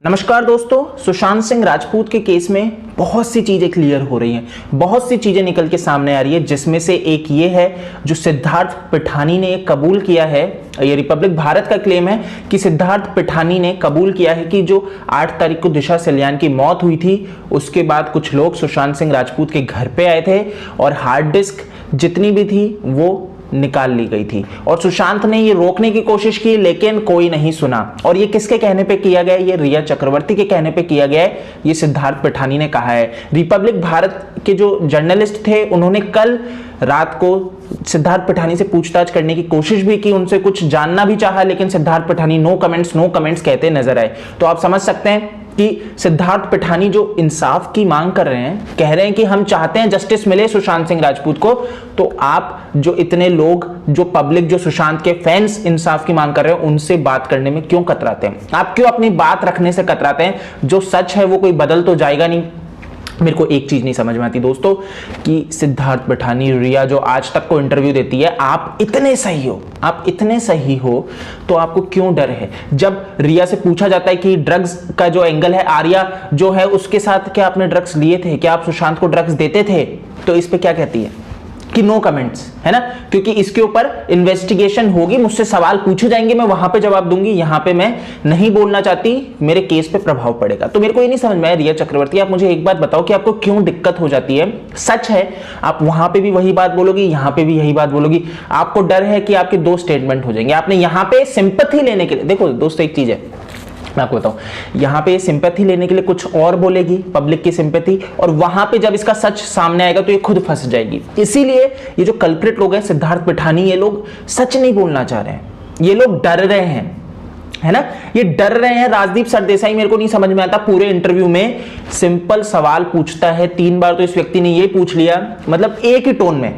नमस्कार दोस्तों, सुशांत सिंह राजपूत के केस में बहुत सी चीजें क्लियर हो रही हैं, बहुत सी चीजें निकल के सामने आ रही है, जिसमें से एक ये है जो सिद्धार्थ पिठानी ने कबूल किया है। ये रिपब्लिक भारत का क्लेम है कि सिद्धार्थ पिठानी ने कबूल किया है कि जो 8 तारीख को दिशा सलियान की मौत हुई थी, उसके बाद कुछ लोग सुशांत सिंह राजपूत के घर पे आए थे और हार्ड डिस्क जितनी भी थी वो निकाल ली गई थी और सुशांत ने ये रोकने की कोशिश की, लेकिन कोई नहीं सुना। और ये किसके कहने पे किया गया है? ये रिया चक्रवर्ती के कहने पे किया गया है। ये सिद्धार्थ पिठानी ने कहा है। रिपब्लिक भारत के जो जर्नलिस्ट थे उन्होंने कल रात को सिद्धार्थ पिठानी से पूछताछ करने की कोशिश भी की, उनसे कुछ जानना भी चाहा, लेकिन सिद्धार्थ पिठानी नो कमेंट्स कहते नजर आए। तो आप समझ सकते हैं कि सिद्धार्थ पिठानी जो इंसाफ की मांग कर रहे हैं, कह रहे हैं कि हम चाहते हैं जस्टिस मिले सुशांत सिंह राजपूत को, तो आप जो इतने लोग, जो पब्लिक, जो सुशांत के फैंस इंसाफ की मांग कर रहे हैं, उनसे बात करने में क्यों कतराते हैं? आप क्यों अपनी बात रखने से कतराते हैं? जो सच है वो कोई बदल तो जाएगा नहीं। मेरे को एक चीज नहीं समझ में आती दोस्तों कि सिद्धार्थ पिठानी, रिया जो आज तक को इंटरव्यू देती है, आप इतने सही हो तो आपको क्यों डर है? जब रिया से पूछा जाता है कि ड्रग्स का जो एंगल है, आर्या जो है उसके साथ क्या आपने ड्रग्स लिए थे, क्या आप सुशांत को ड्रग्स देते थे, तो इस पे क्या कहती है कि नो कमेंट्स, है ना, क्योंकि इसके ऊपर इन्वेस्टिगेशन होगी, मुझसे सवाल पूछे जाएंगे, मैं वहां पे जवाब दूंगी, यहां पे मैं नहीं बोलना चाहती, मेरे केस पे प्रभाव पड़ेगा। तो मेरे को ये नहीं समझ में आया, रिया चक्रवर्ती आप मुझे एक बात बताओ कि आपको क्यों दिक्कत हो जाती है? सच है आप वहां पे भी वही बात बोलोगी, यहां पे भी यही बात बोलोगी, आपको डर है कि आपके 2 स्टेटमेंट हो जाएंगे। आपने यहां पे सिंपैथी लेने के लिए, देखो दोस्तों एक चीज है मैं आपको बताऊं, यहां पे सिंपैथी लेने के लिए कुछ और बोलेगी, पब्लिक की सिंपैथी, और वहां पे जब इसका सच सामने आएगा तो ये खुद फंस जाएगी। इसीलिए ये जो कल्प्रिट लोग हैं, सिद्धार्थ पिठानी, ये लोग सच नहीं बोलना चाह रहे हैं, ये लोग डर रहे हैं, है ना, ये डर रहे हैं। राजदीप सरदेसाई, मेरे को नहीं समझ में आता, पूरे इंटरव्यू में सिंपल सवाल पूछता है, 3 बार तो इस व्यक्ति ने ये पूछ लिया, मतलब एक ही टोन में।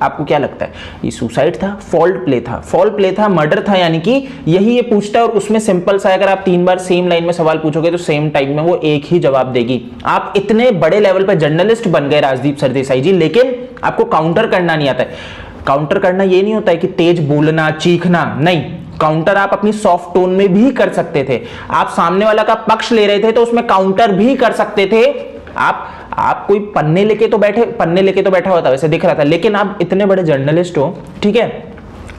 आपको क्या लगता है ये सुसाइड था, फॉल्ट प्ले था, मर्डर था? यानी कि यही ये पूछता है और उसमें सिंपल सा, अगर आप 3 बार सेम लाइन में सवाल पूछोगे तो सेम टाइम में वो एक ही जवाब देगी। आप इतने बड़े लेवल पे जर्नलिस्ट बन गए राजदीप सरदेसाई जी, लेकिन आपको काउंटर करना नहीं आता है। काउंटर करना ये नहीं होता है कि तेज बोलना, चीखना, नहीं, काउंटर आप अपनी सॉफ्ट टोन में भी कर सकते थे। आप सामने वाला का पक्ष ले रहे थे तो उसमें काउंटर भी कर सकते थे। आप कोई पन्ने लेके तो बैठा हुआ था, वैसे दिख रहा था, लेकिन आप इतने बड़े जर्नलिस्ट हो, ठीक है,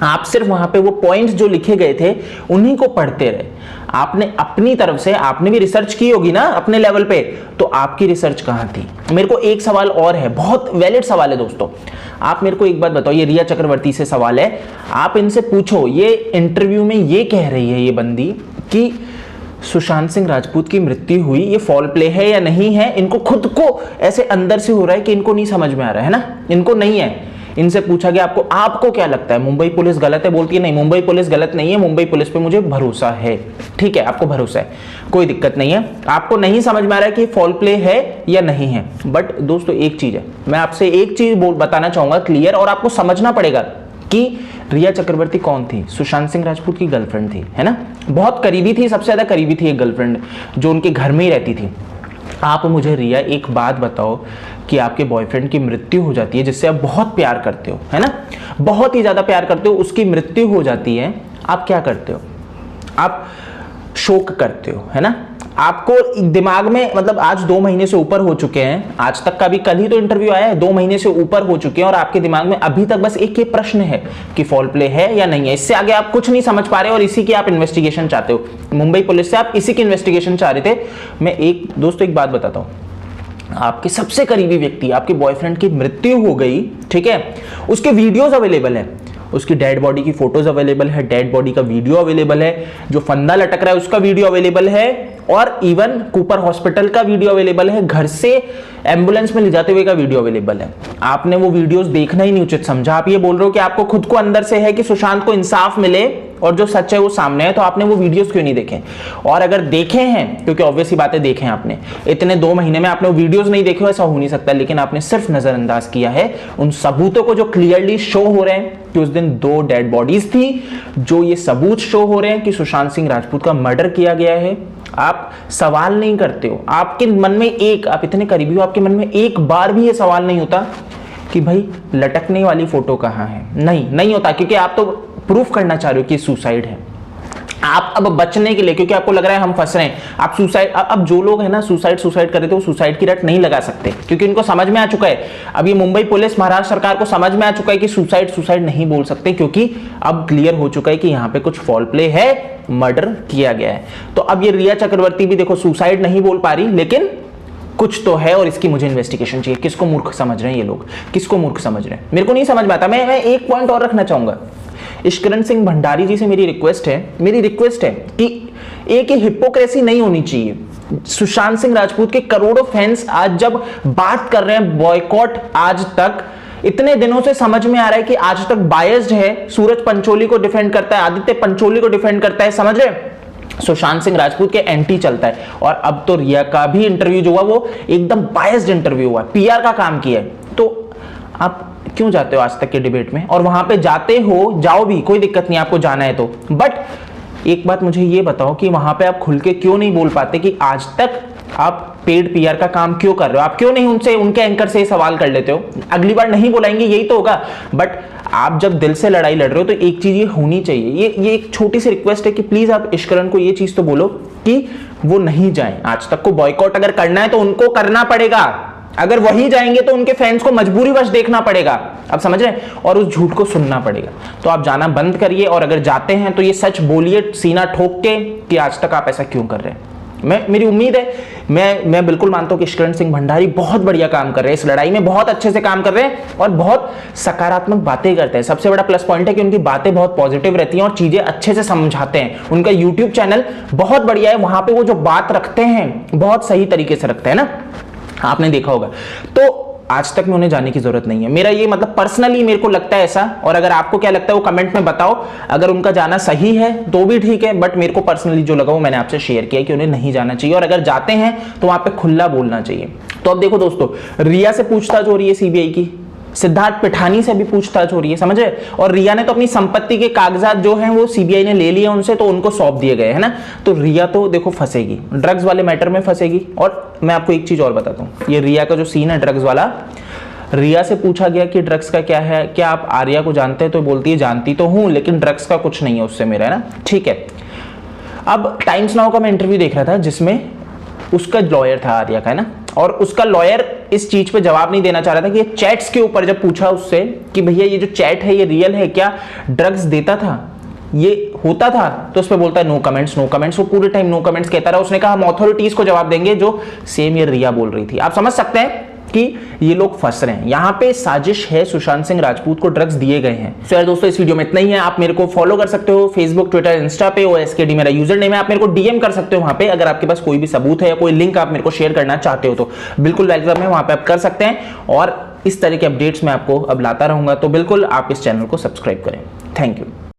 आप सिर्फ वहां पे वो पॉइंट्स जो लिखे गए थे उन्हीं को पढ़ते रहे। आपने अपनी तरफ से, आपने भी रिसर्च की होगी ना अपने लेवल पे, तो आपकी रिसर्च कहां थी? मेरे को एक सवाल और है, बहुत वैलिड सवाल है दोस्तों। आप मेरे को एक बात बताओ, ये रिया चक्रवर्ती से सवाल है, आप इनसे पूछो, ये इंटरव्यू में ये कह रही है ये बंदी कि सुशांत सिंह राजपूत की मृत्यु हुई, ये फॉल प्ले है या नहीं है? इनको खुद को ऐसे अंदर से हो रहा है कि इनको नहीं समझ में आ रहा है ना, इनको नहीं है। इनसे पूछा गया आपको क्या लगता है, मुंबई पुलिस गलत है? बोलती है नहीं, मुंबई पुलिस गलत नहीं है, मुंबई पुलिस पे मुझे भरोसा है। ठीक है, आपको भरोसा है, कोई दिक्कत नहीं है, आपको नहीं समझ में आ रहा है कि फॉल प्ले है या नहीं है। बट दोस्तों एक चीज है, मैं आपसे एक चीज बताना चाहूंगा क्लियर, और आपको समझना पड़ेगा कि रिया चक्रवर्ती कौन थी? सुशांत सिंह राजपूत की गर्लफ्रेंड थी, है ना, बहुत करीबी थी, सबसे ज्यादा करीबी थी एक गर्लफ्रेंड जो उनके घर में ही रहती थी। आप मुझे रिया एक बात बताओ कि आपके बॉयफ्रेंड की मृत्यु हो जाती है, जिससे आप बहुत प्यार करते हो, है ना, बहुत ही ज्यादा प्यार करते हो, उसकी मृत्यु हो जाती है, आप क्या करते हो? आप शोक करते हो, है ना, आपको दिमाग में, मतलब आज 2 महीने से ऊपर हो चुके हैं, आज तक का भी कल ही तो इंटरव्यू आया है, 2 महीने से ऊपर हो चुके हैं और आपके दिमाग में अभी तक बस एक ही प्रश्न है कि फॉल प्ले है या नहीं है। इससे आगे आप कुछ नहीं समझ पा रहे और इसी की आप इन्वेस्टिगेशन चाहते हो। मुंबई पुलिस से आप इसी की इन्वेस्टिगेशन चाह रहे थे। मैं दोस्तों एक बात बताता हूं, आपके सबसे करीबी व्यक्ति, आपके बॉयफ्रेंड की मृत्यु हो गई, ठीक है, उसके वीडियोस अवेलेबल है, उसकी डेड बॉडी की फोटोज अवेलेबल है, डेड बॉडी का वीडियो अवेलेबल है, जो फंदा लटक रहा है उसका वीडियो अवेलेबल है, और इवन कूपर हॉस्पिटल का वीडियो अवेलेबल है, घर से एम्बुलेंस में ले जाते हुए का वीडियो अवेलेबल है। आपने वो वीडियोस देखना ही नहीं उचित समझा। आप ये बोल रहे हो कि आपको खुद को अंदर से है कि सुशांत को इंसाफ मिले और जो सच है वो सामने है, तो आपने वो वीडियोस क्यों नहीं देखे? और अगर देखे हैं, क्योंकि ऑब्वियस ही बातें देखे हैं आपने, इतने 2 महीने में आपने वो वीडियोस नहीं देखे, ऐसा हो नहीं सकता, लेकिन आपने सिर्फ नजरअंदाज किया है उन सबूतों को जो क्लियरली शो हो रहे हैं कि उस दिन 2 डेड बॉडीज थी, जो ये सबूत शो हो रहे हैं कि सुशांत सिंह राजपूत का मर्डर किया गया है। आप सवाल नहीं करते हो, आपके मन में आप इतने करीबी हो, आपके मन में एक बार भी ये सवाल नहीं होता कि भाई लटकने वाली फोटो कहां है? नहीं होता, क्योंकि आप तो प्रूफ करना चाह रहे हो कि सुसाइड है। आप अब बचने के लिए, क्योंकि आपको लग रहा है हम फंस रहे हैं, आप सुसाइड, अब जो लोग है ना सुसाइड कर रहे थे वो सुसाइड की रट नहीं लगा सकते, क्योंकि इनको समझ में आ चुका है, अब ये मुंबई पुलिस महाराष्ट्र सरकार को समझ में आ चुका है कि सुसाइड नहीं बोल सकते, क्योंकि अब क्लियर हो चुका है कि यहां पे कुछ फॉल प्ले है, मर्डर किया गया है। तो अब ये रिया चक्रवर्ती भी देखो सुसाइड नहीं बोल पा रही, लेकिन कुछ तो है और इसकी मुझे इन्वेस्टिगेशन चाहिए। किसको मूर्ख समझ रहे हैं ये लोग, किसको मूर्ख समझ रहे हैं, मेरे को नहीं समझ में आता। मैं एक पॉइंट और रखना चाहूंगा, इश्करण सिंह भंडारी जी से मेरी रिक्वेस्ट है कि एक हिपोक्रेसी नहीं होनी चाहिए। सुशांत सिंह राजपूत के करोड़ों फैंस आज जब बात कर रहे हैं बॉयकॉट, आज तक इतने दिनों से समझ में आ रहा है कि आज तक बायस्ड है, सूरज पंचोली को डिफेंड करता है, आदित्य पंचोली को डिफेंड करता है, समझ रहे, सुशांत सिंह राजपूत के एंटी चलता है। और अब तो रिया का भी इंटरव्यू जो हुआ वो एकदम बायस्ड इंटरव्यू हुआ, पीआर का काम किया है। तो आप क्यों जाते हो आज तक के डिबेट में, और वहां पे जाते हो, जाओ भी, कोई दिक्कत नहीं, आपको जाना है तो, बट एक बात मुझे ये बताओ कि वहां पे आप खुल के क्यों नहीं बोल पाते कि आज तक आप पेड पीआर का काम क्यों कर रहे हो, आप क्यों नहीं उनसे, उनके एंकर से सवाल कर लेते हो। अगली बार नहीं बुलाएंगे यही तो होगा, बट आप जब दिल से लड़ाई लड़ रहे हो तो एक चीज ये होनी चाहिए, ये एक छोटी सी रिक्वेस्ट है कि प्लीज आप इश्करण को ये चीज तो बोलो कि वो नहीं जाए। आज तक को बॉयकॉट अगर करना है तो उनको करना पड़ेगा, अगर वही जाएंगे तो उनके फैंस को मजबूरीवश देखना पड़ेगा, आप समझ रहे हैं, और उस झूठ को सुनना पड़ेगा। तो आप जाना बंद करिए, और अगर जाते हैं तो ये सच बोलिए सीना ठोक के कि आज तक आप ऐसा क्यों कर रहे हैं। मेरी उम्मीद है, मैं बिल्कुल मानता हूं कि इश्करण सिंह भंडारी बहुत बढ़िया काम कर रहे हैं, इस लड़ाई में बहुत अच्छे से काम कर रहे हैं और बहुत सकारात्मक बातें करते हैं। सबसे बड़ा प्लस पॉइंट है कि उनकी बातें बहुत पॉजिटिव रहती हैं और चीजें अच्छे से समझाते हैं। उनका यूट्यूब चैनल बहुत बढ़िया है, वहां पे वो जो बात रखते हैं बहुत सही तरीके से रखते हैं ना, आपने देखा होगा। तो आज तक में उन्हें जाने की जरूरत नहीं है, मेरा ये मतलब पर्सनली मेरे को लगता है ऐसा, और अगर आपको क्या लगता है वो कमेंट में बताओ। अगर उनका जाना सही है तो भी ठीक है, बट मेरे को पर्सनली जो लगा वो मैंने आपसे शेयर किया कि उन्हें नहीं जाना चाहिए, और अगर जाते हैं तो वहां पे खुला बोलना चाहिए। तो अब देखो दोस्तों, रिया से पूछताछ हो रही है सीबीआई की, सिद्धार्थ पिठानी से भी पूछताछ हो रही है, समझ रहे, और रिया ने तो अपनी संपत्ति के कागजात जो हैं वो सीबीआई ने ले लिए उनसे, तो उनको सौंप दिए गए है ना। तो रिया तो देखो फंसेगी, ड्रग्स वाले मैटर में फंसेगी। और मैं आपको एक चीज और बताता हूं, ये रिया का जो सीन है ड्रग्स वाला, रिया से पूछा गया कि ड्रग्स का क्या है, क्या आप आर्या को जानते हैं, तो बोलती है जानती तो हूं लेकिन ड्रग्स का कुछ नहीं है उससे मेरा, है ना, ठीक है। अब टाइम्स नाउ का मैं इंटरव्यू देख रहा था जिसमें उसका लॉयर था आर्या का, है ना, और उसका लॉयर इस चीज पे जवाब नहीं देना चाह रहा था कि ये चैट्स के ऊपर जब पूछा उससे कि भैया ये जो चैट है ये रियल है क्या, ड्रग्स देता था, ये होता था, तो उस पर बोलता है नो कमेंट्स, वो पूरे टाइम नो कमेंट्स कहता रहा। उसने कहा हम अथॉरिटीज को जवाब देंगे, जो सेम ये रिया बोल रही थी। आप समझ सकते हैं कि ये लोग फंस रहे हैं, यहां पे साजिश है, सुशांत सिंह राजपूत को ड्रग्स दिए गए हैं। तो यार दोस्तों इस वीडियो में इतना ही है। आप मेरे को फॉलो कर सकते हो फेसबुक, ट्विटर, इंस्टा पे, OSKD मेरा यूजर नेम है, आप मेरे को डीएम कर सकते हो वहां पे। अगर आपके पास कोई भी सबूत है या कोई लिंक आप मेरे को शेयर करना चाहते हो तो बिल्कुल वेलकम है, वहां पे आप कर सकते हैं। और इस तरह के अपडेट्स मैं आपको अब लाता रहूंगा, तो बिल्कुल आप इस चैनल को सब्सक्राइब करें। Thank you.